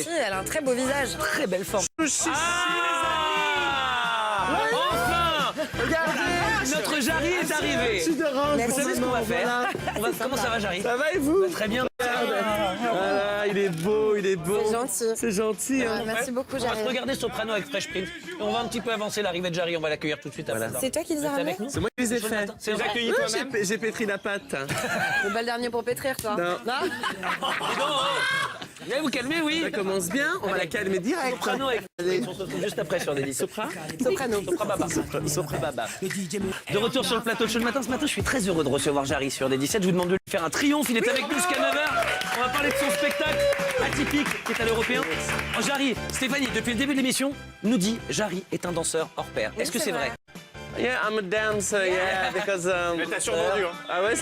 aussi, elle a un très beau visage. Très belle forme. Enfin Regardez, notre Jarry est arrivé. Vous savez ce qu'on va faire? Comment ça va, Jarry? Ça va et vous? Très bien. Voilà, il est beau, il est beau. C'est gentil. C'est gentil, hein. Merci beaucoup, On va se Jarry. regarder Soprano avec Fresh Prince. Et on va un petit peu avancer l'arrivée de Jarry. On va l'accueillir tout de suite après. C'est toi qui les as Vous êtes ramenés? avec nous? C'est moi qui les ai faits. C'est vrai. Ouais, j'ai pétri la pâte. C'est pas le dernier pour pétrir, toi. Non. Allez, vous calmez, oui. Ça commence bien, on va la calmer direct. Soprano avec Fresh Prince. On se retrouve juste après sur Délice. Sopra Soprano. Sopra Baba. Sopra Baba. De retour sur le plateau de Show le matin. Ce matin, je suis très heureux de recevoir Jarry sur des 17. Je vous demande de lui faire un triomphe. Il est avec nous jusqu'à 9h. On va parler de son spectacle atypique qui est à l'Européen. Oh, Jarry, Stéphanie, depuis le début de l'émission, nous dit Jarry est un danseur hors pair. Est-ce que c'est vrai? Yeah, I'm a dancer, yeah, because... Mais t'as survendu, hein. Ah ouais?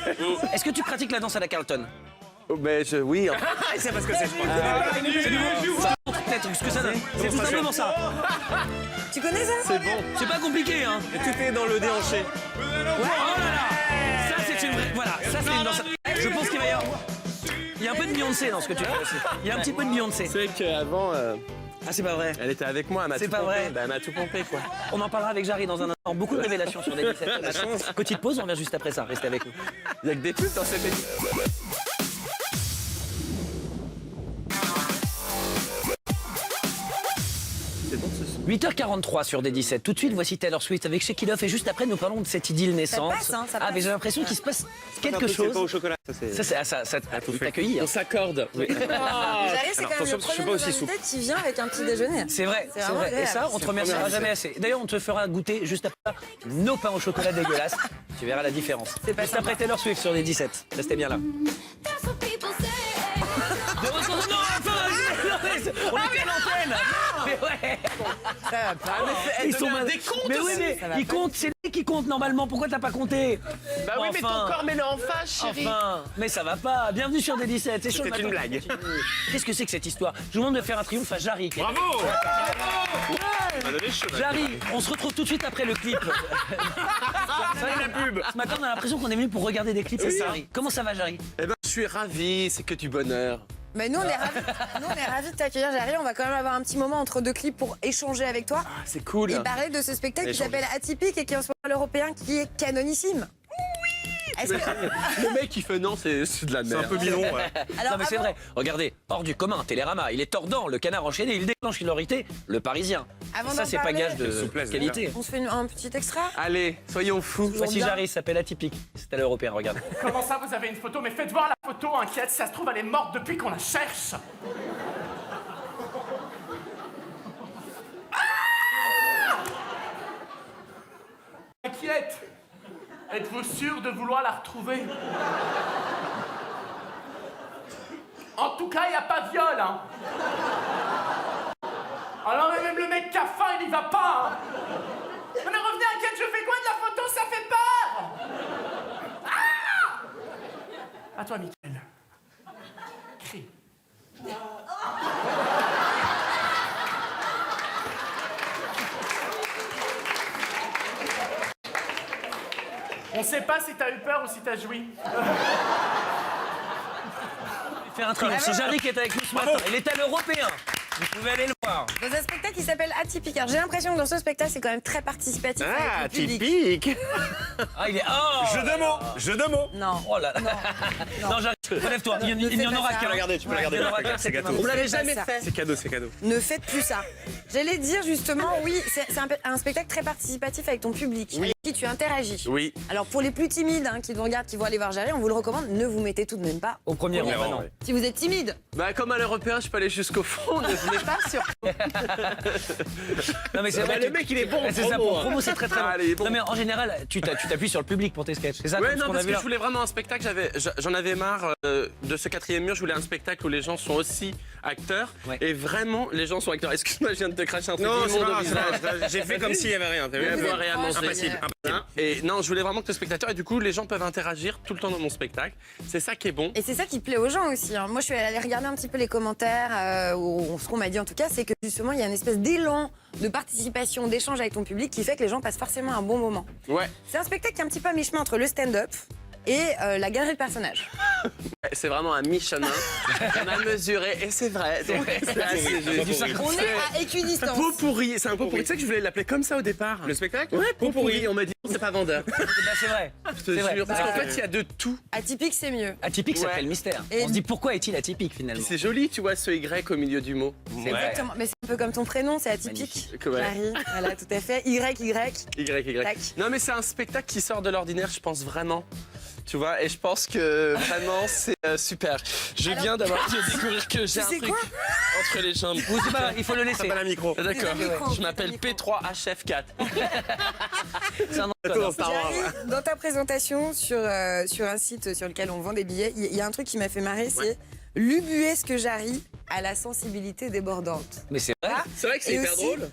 Est-ce que tu pratiques la danse à la Carlton? Oui. C'est parce que c'est Peut-être ce que ça donne. C'est tout simplement ça. Tu connais ça? C'est bon. C'est pas compliqué, hein. Tout est dans le déhanché. Oh là là. Ça, c'est une vraie... Voilà, ça, c'est une danse. Je pense qu'il va y avoir... Il y a un peu de Beyoncé dans ce que tu fais aussi. Il y a un petit peu de Beyoncé. C'est vrai qu'avant, Ah, c'est pas vrai. elle était avec moi, elle m'a C'est tout pas pompé. vrai. Bah, elle m'a tout pompé, quoi. On en parlera avec Jarry dans un instant. Beaucoup de révélations sur des 17. Petite pause, on revient juste après ça. Restez avec nous. Il y a que des pubs dans cette émission. C'est bon, ce son. 8h43 sur des 17. Tout de suite, voici Taylor Swift avec Shake It Off. Et juste après, nous parlons de cette idylle naissante. passe, hein, ça Ah, mais passe. j'ai l'impression qu'il se passe quelque C'est pas au chose. chocolat, ça c'est... Ça il t'accueille. On s'accorde. Oui. Jarry, c'est quand même attention, le je suis premier pas de aussi nos souple. invités qui vient avec un petit déjeuner. C'est vrai, C'est c'est vraiment vrai. Et ça, agréable. on te remerciera jamais assez. D'ailleurs, on te fera goûter juste après nos pains au chocolat dégueulasses. Tu verras la différence. C'est pas Juste sympa. après Taylor Swift sur des 17. Restez bien là. De retour- Non, enfin, on était à l'antenne. Mais ouais. Ça va pas. Ils sont mal. Mais oui, mais Ça va ils pas. comptent. C'est lui qui compte normalement. Pourquoi t'as pas compté? Bah oui, mais ton Enfin. corps met-le en face, chérie. Enfin, mais ça va pas. Bienvenue sur des 17. C'est chaud. C'était une maintenant. blague. Qu'est-ce que c'est que cette histoire? Je vous demande de faire un triomphe à Jarry. Bravo. On m'a donné chaud. Jarry, on se retrouve tout de suite après le clip. La pub. Ce matin, on a l'impression qu'on est venu pour regarder des clips. Oui. C'est Jarry. Comment ça va, Jarry? Eh ben, je suis ravi, c'est que du bonheur. Mais nous, on est ravis de t'accueillir, Jarry. On va quand même avoir un petit moment entre deux clips pour échanger avec toi Ah, c'est cool. et parler de ce spectacle qui Échanger. s'appelle Atypique et qui est en ce moment à l'Européen, qui est canonissime. Est-ce que... Le mec, il fait non, c'est de la C'est merde. un peu bidon, ouais. Alors, Non mais c'est avant- vrai. Regardez, hors du commun, Télérama, il est tordant, le canard enchaîné, il déclenche l'hilarité, le Parisien. Avant Ça d'en c'est pas parler- gage de Souplesse, qualité. On se fait un petit extrait. Allez, soyons fous. Voici bien. Jarry, ça s'appelle Atypique. C'est à l'Européen, regarde. Comment ça, vous avez une photo? Mais faites voir la photo, inquiète, si ça se trouve, elle est morte depuis qu'on la cherche. Inquiète. Êtes-vous sûr de vouloir la retrouver? En tout cas, il n'y a pas de viol, hein. Alors même le mec qui a faim, il y va pas, hein. Mais revenez, inquiète, je fais quoi de la photo? Ça fait peur. À toi, Mickaël. Crie. On sait pas si t'as eu peur ou si t'as joui. Faire un triomphe. C'est Jarry qui est avec nous ce matin. Il est à l'Européen. Vous pouvez aller le voir. Dans un spectacle qui s'appelle Atypique. Alors, j'ai l'impression que dans ce spectacle, c'est quand même très participatif Ah, avec le public. typique. Ah, il est. Oh Jeu de mots. Jeu de mots. Non. Oh là là. Non, Jarry, relève-toi. Il Ne n'y fais en pas aura ça. qu'un. Regardez, tu peux Ouais. regarder. Il y en aura qu'un, C'est c'est gâteau. gâteau. On l'avait Fais pas jamais ça. fait. C'est cadeau, c'est cadeau. Ne faites plus ça. J'allais dire justement, oui, c'est un spectacle très participatif avec ton public, avec qui tu interagis. Oui. Alors pour les plus timides qui nous regardent, qui vont aller voir Jarry, on vous le recommande, ne vous mettez tout de même pas. Au premier rang, Premier rang, maintenant. ouais. Si vous êtes timide, Bah, comme à l'Européen, je peux aller jusqu'au fond. Ne venez pas sur. Non mais c'est Bah, vrai. le mec, il est bon en C'est ça, promo, pour hein. promo, c'est très très bon. Ah, il est bon. Non mais en général, tu t'appuies sur le public pour tes sketchs. C'est ça Ouais, comme ce non, qu'on a parce vu que là. je voulais vraiment un spectacle. J'en avais marre de ce quatrième mur. Je voulais un spectacle où les gens sont aussi acteurs. Ouais. Et vraiment, les gens sont acteurs. Excuse-moi, je viens de te cracher un truc Non, c'est immonde pas au grave, visage. j'ai fait comme s'il y avait rien. T'as vu? Rien à Vous boire êtes et à proche, manger. Impossible. Hein. Et non, je voulais vraiment que le spectateur. Et du coup, les gens peuvent interagir tout le temps dans mon spectacle. C'est ça qui est bon. et c'est ça qui plaît aux gens aussi. Moi, je suis allée regarder un petit peu les commentaires, ou ce qu'on m'a dit en tout cas, c'est que justement, il y a une espèce d'élan de participation, d'échange avec ton public qui fait que les gens passent forcément un bon moment. Ouais. C'est un spectacle qui est un petit peu à mi-chemin entre le stand-up et la galerie de personnages. C'est vraiment un mi-chemin. On a mesuré et c'est vrai. Donc, c'est assez juste. On est à équidistance. Pot pourri, c'est un pot pourri. Tu sais que je voulais l'appeler comme ça au départ. Le spectacle? Ouais, pot pourri. On m'a dit c'est pas vendeur. Bah, c'est vrai. Je te jure. Parce qu'en fait, il y a de tout. Atypique, c'est mieux. Atypique, ça Ouais. fait le mystère. Et- On se dit pourquoi est-il atypique finalement? C'est joli, tu vois, ce Y au milieu du mot. Exactement. Mais c'est un peu comme ton prénom, c'est atypique. Magnifique. Ouais. Marie, voilà, tout à fait. Y. Y. Tac. Non, mais c'est un spectacle qui sort de l'ordinaire, je pense vraiment. Tu vois, et je pense que vraiment c'est super. Je viens de découvrir que j'ai un sais truc quoi entre les jambes. Ou c'est pas, il faut le laisser. Pas la micro. D'accord, C'est un micro, je m'appelle c'est un P3HF4. C'est un nom de code. J'arrive dans ta présentation sur un site sur lequel on vend des billets. Il y a un truc qui m'a fait marrer, c'est l'ubuesque Jarry à la sensibilité débordante. Mais c'est vrai. C'est vrai que c'est Et hyper aussi, drôle.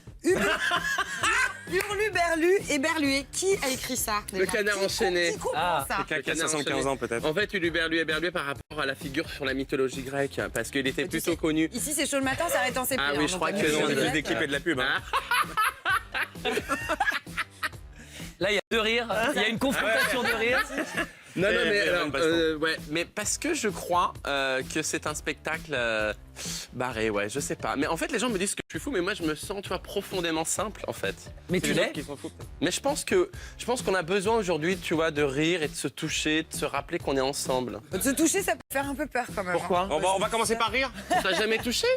Hurluberlu et Berluet. Qui a écrit ça Le canard enchaîné. Qui comprend Ah, ça Quelqu'un de 75 ans peut-être. En fait, Uluberlu et Berluet par rapport à la figure sur la mythologie grecque, parce qu'il était plutôt connu. Ici, c'est chaud le matin, ça arrête en CP. Ah oui, je crois que On non, est mais- plus des clips et de la pub. Hein. là il y a deux rires. Il y a une confrontation de rires. Non, non, mais, vraiment une baston. ouais, mais parce que je crois que c'est un spectacle barré, ouais, je sais pas. Mais en fait, les gens me disent que je suis fou, mais moi, je me sens, tu vois, profondément simple, en fait. Mais C'est tu les gens l'es. qui s'en foutent. Mais je pense qu'on a besoin aujourd'hui, tu vois, de rire et de se toucher, de se rappeler qu'on est ensemble. De se toucher, ça peut faire un peu peur quand même. Pourquoi On va commencer par rire. On t'a jamais touché?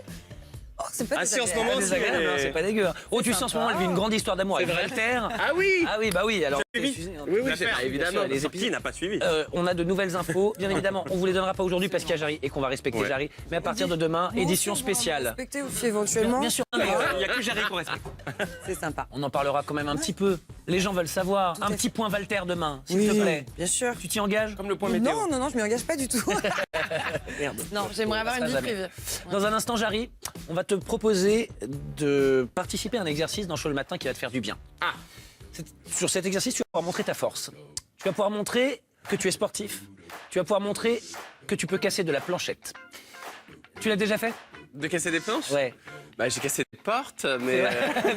Oh, c'est pas Ah si, en ce désagréable. moment, Ah, désagréable, hein, c'est pas dégueu. Oh, tu sens en ce moment, elle vit une grande histoire d'amour avec Walter. Ah oui. Ah oui, bah oui. Alors, suivi Oui, oui, c'est L'affaire, évidemment. les Qui épisodes. n'a pas suivi? On a de nouvelles infos, bien évidemment. On vous les donnera pas aujourd'hui parce qu'il y a Jarry et qu'on va respecter Ouais. Jarry. Mais à partir de demain, Moi édition aussi, on va me spéciale. respecter aussi éventuellement. Bien sûr, mais, Il n'y a que Jarry qu'on respecte. C'est sympa. on en parlera quand même un petit peu. Les gens veulent savoir. Un petit point Walter demain, s'il te plaît. bien sûr. Tu t'y engages? Comme le point météo. Non, je m'y engage pas du tout. Merde. Non, j'aimerais avoir une vie Ça, jamais. privée. Dans un instant, Jarry, on va te proposer de participer à un exercice dans Show le matin qui va te faire du bien. Ah. Sur cet exercice, tu vas pouvoir montrer ta force. Tu vas pouvoir montrer que tu es sportif. Tu vas pouvoir montrer que tu peux casser de la planchette. Tu l'as déjà fait? De casser des planches? Ouais. Bah, j'ai cassé des portes, mais,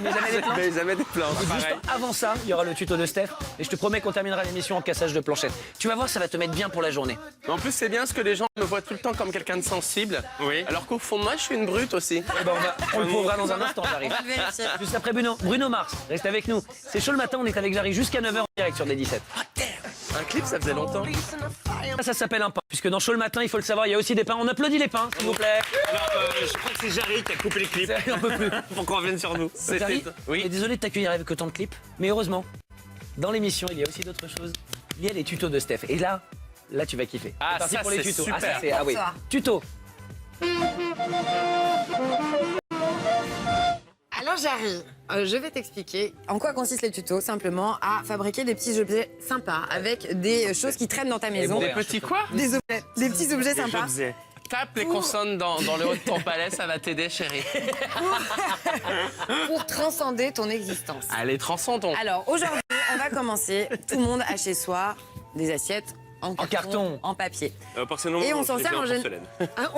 Mais jamais des planches. mais jamais des planches. Juste avant ça, il y aura le tuto de Steph et je te promets qu'on terminera l'émission en cassage de planchette. Tu vas voir, ça va te mettre bien pour la journée. Mais en plus, c'est bien parce que les gens me voient tout le temps comme quelqu'un de sensible. Oui. Alors qu'au fond de moi, je suis une brute aussi. Eh ben, on le prouvera dans un instant, Jarry. On va le vérifier. Juste après Bruno Mars, reste avec nous. C'est Chaud le matin, on est avec Jarry jusqu'à 9h en direct sur des 17. Un clip, ça faisait longtemps. Ça s'appelle un pain, puisque dans Chaud le matin, il faut le savoir, il y a aussi des pains. On applaudit les pains, s'il vous plaît. Alors, je crois que c'est Jarry qui a coupé les clips. On peut plus. Pour qu'on revienne sur nous. Jarry, Oui. on est désolé de t'accueillir avec autant de clips, mais heureusement, dans l'émission, il y a aussi d'autres choses. Il y a les tutos de Steph. Et là tu vas kiffer. Ah, C'est parti ça, pour les c'est tutos. super. Ah, ça, c'est- ah oui. Ça. Tuto. Alors Jarry, je vais t'expliquer en quoi consistent les tutos, simplement à fabriquer des petits objets sympas avec des choses qui traînent dans ta maison. bon, Des petits quoi? Des objets, des petits objets Je sympas. faisais. Tape les consonnes dans le haut de ton palais, ça va t'aider, chérie. Pour transcender ton existence. Allez, transcendons. Alors aujourd'hui, on va commencer. Tout le monde a chez soi des assiettes en carton. en papier. Personnellement, Et on je s'en les sert fais en, porcelaine.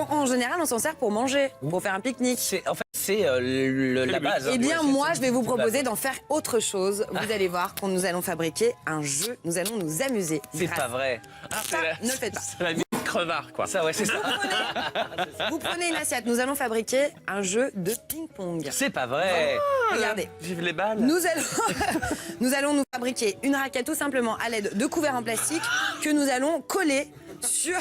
en général, on s'en sert pour manger, pour faire un pique-nique. En fait, c'est la base. hein. Eh bien, Ouais, moi, c'est- je vais vous c'est la proposer base. d'en faire autre chose. Vous allez voir qu'on nous allons fabriquer un jeu. Nous allons nous amuser. C'est grâce- pas vrai. Ça, ne le faites pas. C'est la mine crevard, quoi. Ça, ouais, c'est ça. Vous prenez une assiette. Nous allons fabriquer un jeu de ping-pong. C'est pas vrai. Regardez. Vive les balles. Nous allons nous fabriquer une raquette tout simplement à l'aide de couverts en plastique que nous allons coller sur.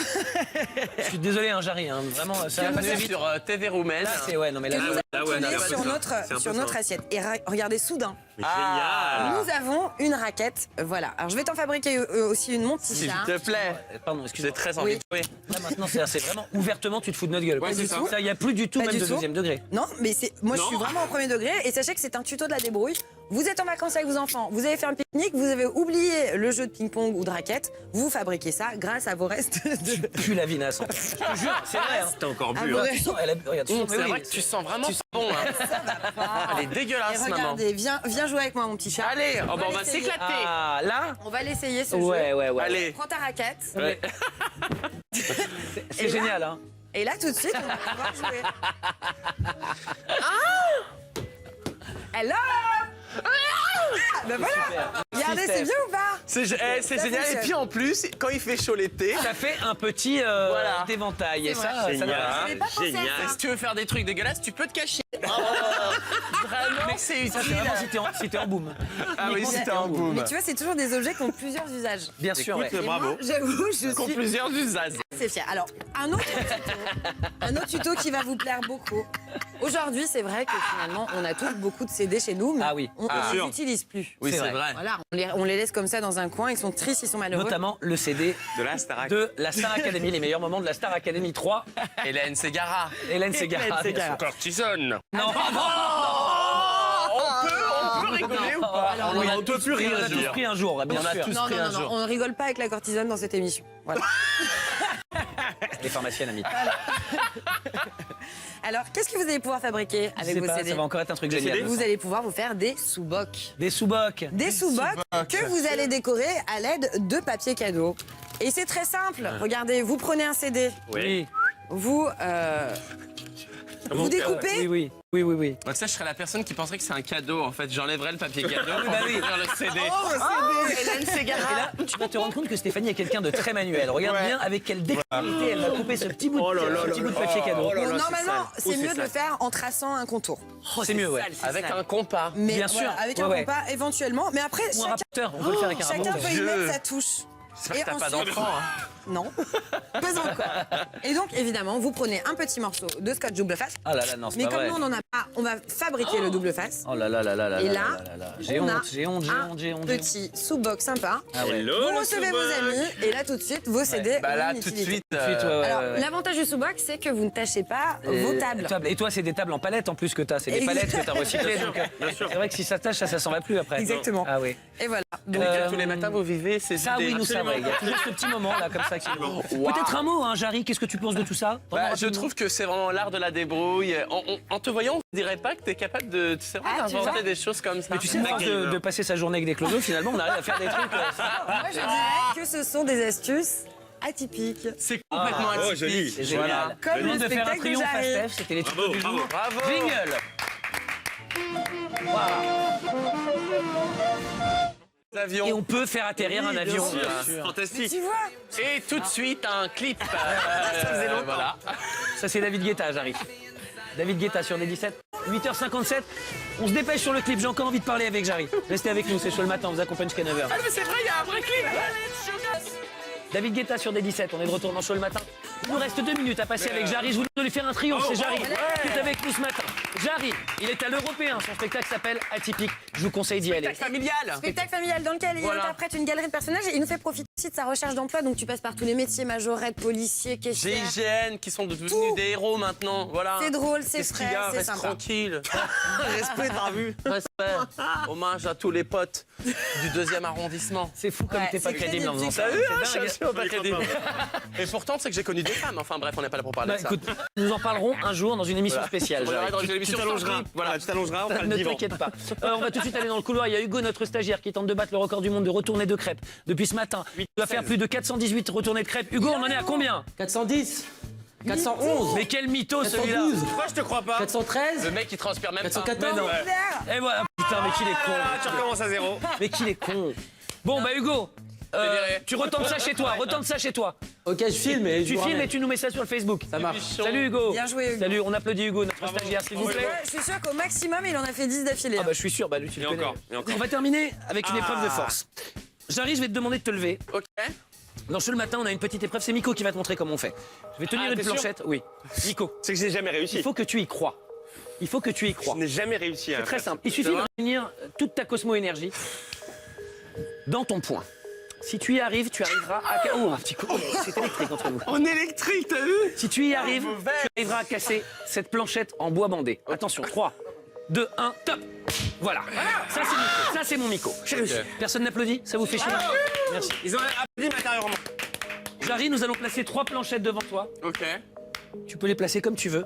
Je suis désolé, hein, Jarry. hein, Vraiment, ça va On passer est vite. sur TV Roumaine. Là, c'est ouais, non mais là, que nous ouais. allons ouais, coller non, sur c'est un sur peu notre ça. assiette. Et regardez, soudain, Mais génial. nous avons une raquette. Voilà. Alors je vais t'en fabriquer aussi une, mon petit S'il chat. te plaît. Pardon, J'ai excuse-moi. très envie Oui. de jouer. Là maintenant, c'est vraiment ouvertement, tu te fous de notre gueule. Ouais, Pas c'est du ça. tout. Ça, il y a plus du tout Pas même du de tout. deuxième degré. Non, mais moi je Non. suis vraiment au premier degré et sachez que c'est un tuto de la débrouille. Vous êtes en vacances avec vos enfants, vous avez fait un pique-nique, vous avez oublié le jeu de ping-pong ou de raquette, vous fabriquez ça grâce à vos restes de. Plus la vinasse. Je te jure, c'est vrai. Hein. T'as encore Ah, bu. bon. Hein. Tu sens, elle a, regarde, tu sens, mais C'est oui. vrai que tu sens vraiment pas bon. Hein. Elle est Et dégueulasse, maman. regardez, viens jouer avec moi mon petit chat. Allez, oh, bah, on va l'essayer. s'éclater. Ah, là. On va l'essayer ce Ouais, jeu. ouais, ouais. Allez. Prends ta raquette. Ouais. C'est Et génial, hein. Et là tout de suite on va pouvoir jouer. Hello. Ben voilà. Il y a Regardez, c'est bien ou pas? C'est génial. fonctionne. Et puis en plus, quand il fait chaud l'été, Ça fait un petit Voilà. éventail. Et C'est ça, vrai. ça doit- J'avais pas pensé à Génial. ça. si tu veux faire des trucs dégueulasses, tu peux te cacher. Vraiment, c'est Ça, c'est utile. vraiment si t'es en boom. Ah oui, Uniquement c'était un boom. Mais tu vois, c'est toujours des objets qui ont plusieurs usages. Bien sûr, ouais. Et moi, j'avoue, je Qui ont suis plusieurs usages. assez fière. Alors, un autre tuto qui va vous plaire beaucoup. Aujourd'hui, c'est vrai que finalement, on a tous beaucoup de CD chez nous, mais Ah oui. on ne les utilise plus. Oui, C'est c'est vrai. vrai. Voilà, on les laisse comme ça dans un coin, ils sont tristes, ils sont malheureux. Notamment le CD De la Starac. de la Star Academy, les meilleurs moments de la Star Academy 3. Hélène Ségara. Hélène Ségara. bien sûr. Cortisone. Non, On peut rigoler ou pas? Alors, on oui, a on peut tous plus pris- rien on a tous dire. pris un jour, bien On a sûr. tous- non, pris non, un non, jour. on ne rigole pas avec la cortisone dans cette émission. Voilà. Les pharmaciennes, amis. Alors, qu'est-ce que vous allez pouvoir fabriquer Je avec sais vos pas, CD? ça va encore être un truc Des génial. CD? Vous allez pouvoir vous faire des sous-bocs. Des sous-bocs. Des sous-bocs que vous allez décorer à l'aide de papier cadeau. Et c'est très simple. Regardez, vous prenez un CD, Oui. vous découpez. Oui. Donc ça, je serais la personne qui penserait que c'est un cadeau. En fait, j'enlèverais le papier cadeau pour bah oui. ouvrir le CD. Hélène Ségara. Et là, tu vas te rendre compte que Stéphanie est quelqu'un de très manuel. Regarde bien avec quelle dextérité elle va couper ce petit bout de papier cadeau. Oh là là, Normalement, c'est mieux de le sale. faire en traçant un contour. C'est mieux, ouais. Avec un compas. Mais Bien sûr, voilà, avec ouais, un ouais. compas éventuellement. Mais après, Ou un rapporteur, on peut le faire avec un chacun rapporteur. peut y Dieu. mettre sa touche. J'espère Et que t'as pas ensuite- d'enfant. Hein. Non, pas encore. Et donc, évidemment, vous prenez un petit morceau de scotch double face. Ah là là, non, c'est Mais pas comme vrai. nous, on n'en a pas, on va fabriquer le double face. Oh là là là là là Et là là, là là. J'ai on a honte, j'ai honte. un petit sous-box sympa. Ah ouais. Hello, Vous le recevez vos sous-boc. amis et là, tout de suite, vos CD Bah ont là, une tout de utilité. suite. Tout de suite, ouais, Alors, ouais. l'avantage du sous-box, c'est que vous ne tâchez pas vos tables. Et toi, c'est des tables en palette en plus que t'as. C'est des palettes que t'as recyclées. Donc, c'est vrai que si ça tâche, ça s'en va plus après. Exactement. Ah oui. Et voilà. Donc, tous les matins, vous vivez ces Ça, idées. oui, nous savons. Il y a toujours ce petit moment là, comme ça. Peut-être un mot, hein, Jarry. Qu'est-ce que tu penses de tout ça? Bah, Vraiment je rapidement. trouve que c'est vraiment l'art de la débrouille. En te voyant, on ne dirait pas que tu es capable de c'est vrai, Ah, tu d'inventer vois des choses comme ça. Mais tu sais, à force de passer sa journée avec des clodos, finalement, on arrive à faire des trucs. Moi, je dirais que ce sont des astuces atypiques. c'est complètement Oh, atypique. joli. C'est génial. Comme Le le monde de faire un spectacle de triomphe à Jarry. Steph, c'était les tutos Bravo, du bravo. jour. Bravo. Jingle. Avions. Et on peut faire atterrir un avion. Fantastique. Tu vois? Et tout de suite, un clip. Voilà. Ça, c'est David Guetta, j'arrive. David Guetta sur des 17. 8h57. On se dépêche sur le clip. J'ai encore envie de parler avec Jarry. Restez avec nous, c'est chaud le matin. On vous accompagne jusqu'à 9h. Ah, mais c'est vrai, il y a un vrai clip. David Guetta sur des 17. On est de retour dans chaud le matin. Il nous reste 2 minutes à passer avec Jarry. Je vous demande de lui faire un triomphe. C'est Jarry qui est avec nous ce matin. Jarry, il est à l'Européen. Son spectacle s'appelle Atypique. Je vous conseille d'y aller. Familial. Spectacle familial dans lequel Voilà. il interprète une galerie de personnages et il nous fait profiter aussi de sa recherche d'emploi. Donc tu passes par tous les métiers, majorette, policier, caissière. GIGN qui sont devenus Tout. des héros maintenant. Voilà. C'est drôle, c'est Qu'est-ce qu'il frais, y a? c'est Reste sympa. tranquille. Respect, t'as vu? Respect. Hommage à tous les potes du 2e arrondissement. C'est fou comme Ouais, t'es pas c'est crédible en faisant ça. crédible, C'est dingue. Et pourtant, c'est que j'ai connu des femmes. Enfin bref, on n'est pas là pour parler Bah, de ça. écoute, nous en parlerons un jour dans une émission spéciale. On verra Jarry. dans une émission Tu t'allongeras. sans clip. Voilà, tu t'allongeras, on fera le Ne divan. t'inquiète pas. On va tout de suite aller dans le couloir. Il y a Hugo, notre stagiaire, qui tente de battre le record du monde de retournées de crêpes. Depuis ce matin, il doit faire plus de 418 retournées de crêpes. Hugo, on en est à combien? 410, 411, Mais quel mytho celui-là! 412, Pourquoi je te crois pas? 413, Le mec, il transpire même pas. 414. Mais non. Et voilà, putain, mais qu'il est con! Ah, tu recommences à zéro. Mais qu'il est con! Bon, bah Hugo, viré. tu retentes ça chez toi, retente ça chez toi. Ok, je filme et je Tu vous filmes ramène. et tu nous mets ça sur le Facebook. Ça marche. Salut Hugo! Bien joué, Hugo. Salut, on applaudit Hugo, notre stagiaire, s'il vous plaît. Je suis sûre qu'au maximum, il en a fait 10 d'affilée. Ah bah je suis sûr, bah lui tu le Et connais. encore, et encore. On va terminer avec une épreuve de force. Jarry, je vais te demander de te lever. Ok. Dans Chaud le matin, on a une petite épreuve. C'est Miko qui va te montrer comment on fait. Je vais tenir Ah, une t'es sûr planchette. Oui. Miko, C'est que j'ai jamais il réussi. faut que tu y crois. Il faut que tu y crois. Je n'ai jamais réussi. C'est très simple. Il suffit de réunir toute ta cosmo-énergie dans ton poing. Si tu y arrives, tu arriveras à... Oh, un petit coup. C'est électrique entre nous. En électrique, t'as vu? Si tu y arrives, tu arriveras à casser cette planchette en bois bandé. Attention, 3, 2, 1, top. Voilà. Ça, c'est Miko. Ça, c'est mon Miko. Personne n'applaudit? Ça vous fait chier? Merci. Ils ont applaudi intérieurement. Jarry, nous allons placer 3 planchettes devant toi. Ok. Tu peux les placer comme tu veux.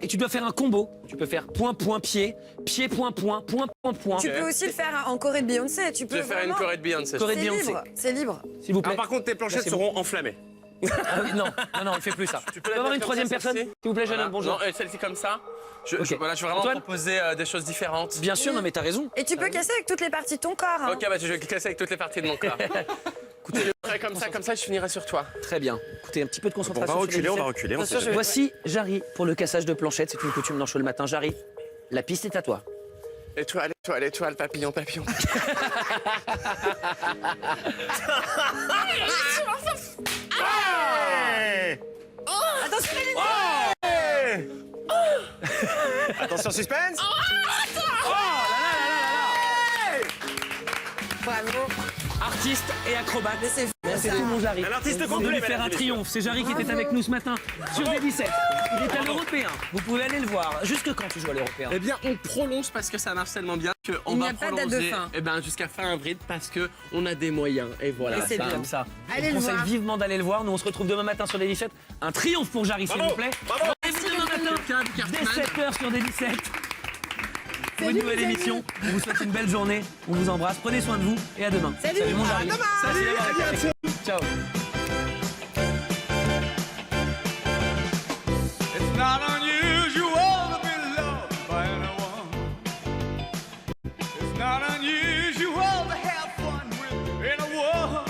Et tu dois faire un combo. Tu peux faire point, point, pied, pied, point, point, point, point, point. Tu peux aussi le faire en Corée de Beyoncé. Tu Je peux vais faire une vraiment- choré de Beyoncé. Corée de C'est Beyoncé. libre, c'est libre. S'il vous plaît. Alors, par contre, tes planchettes Là, c'est bon. seront enflammées. Ah oui, non, on ne fait plus ça. Tu peux avoir une troisième personne, s'il vous plaît, jeune homme, bonjour. Non, celle-ci comme ça. Je Ok. veux vraiment Antoine proposer des choses différentes. Bien sûr, non mais t'as raison. Et tu peux casser avec toutes les parties de ton corps. Hein. Ok, bah je vais casser avec toutes les parties de mon corps. Écoutez, je ferai comme ça, je finirai sur toi. Très bien. Écoutez, un petit peu de On concentration. va sur les reculer, on va 17. reculer. On Bien sûr, sait je vais- Voici Jarry pour le cassage de planchette. C'est une coutume dans Chaud le matin. Jarry, la piste est à toi. Étoile, papillon. jamais. Attention, les Ouais. Attention, suspense. Bravo. Artiste et acrobate. Mais c'est fou, C'est ça. tout mon Jarry. Un artiste On complet, veut lui faire mesdames un et messieurs. triomphe. C'est Jarry qui était avec nous ce matin sur des 17. Il est à l'européen. Vous pouvez aller le voir. Jusque quand tu joues à l'européen? Eh bien, on prolonge parce que ça marche tellement bien qu'on Il n'y va a pas de prolonger date de fin. eh ben, jusqu'à fin avril parce qu'on a des moyens. Et voilà. Et c'est ça. bien. Comme ça. Allez Je le conseille voir. vivement d'aller le voir. Nous, on se retrouve demain matin sur des 17. Un triomphe pour Jarry, s'il Bravo, vous plaît. bravo. Rendez-vous demain matin, Cartman. dès 7h sur des 17. Pour une nouvelle émission. On vous souhaite une belle journée. On vous embrasse. Prenez soin de vous et à demain. Salut. mon Jarry. À demain. Salut, à bientôt. Ciao. It's not unusual to be loved by anyone. It's not unusual to have fun with anyone.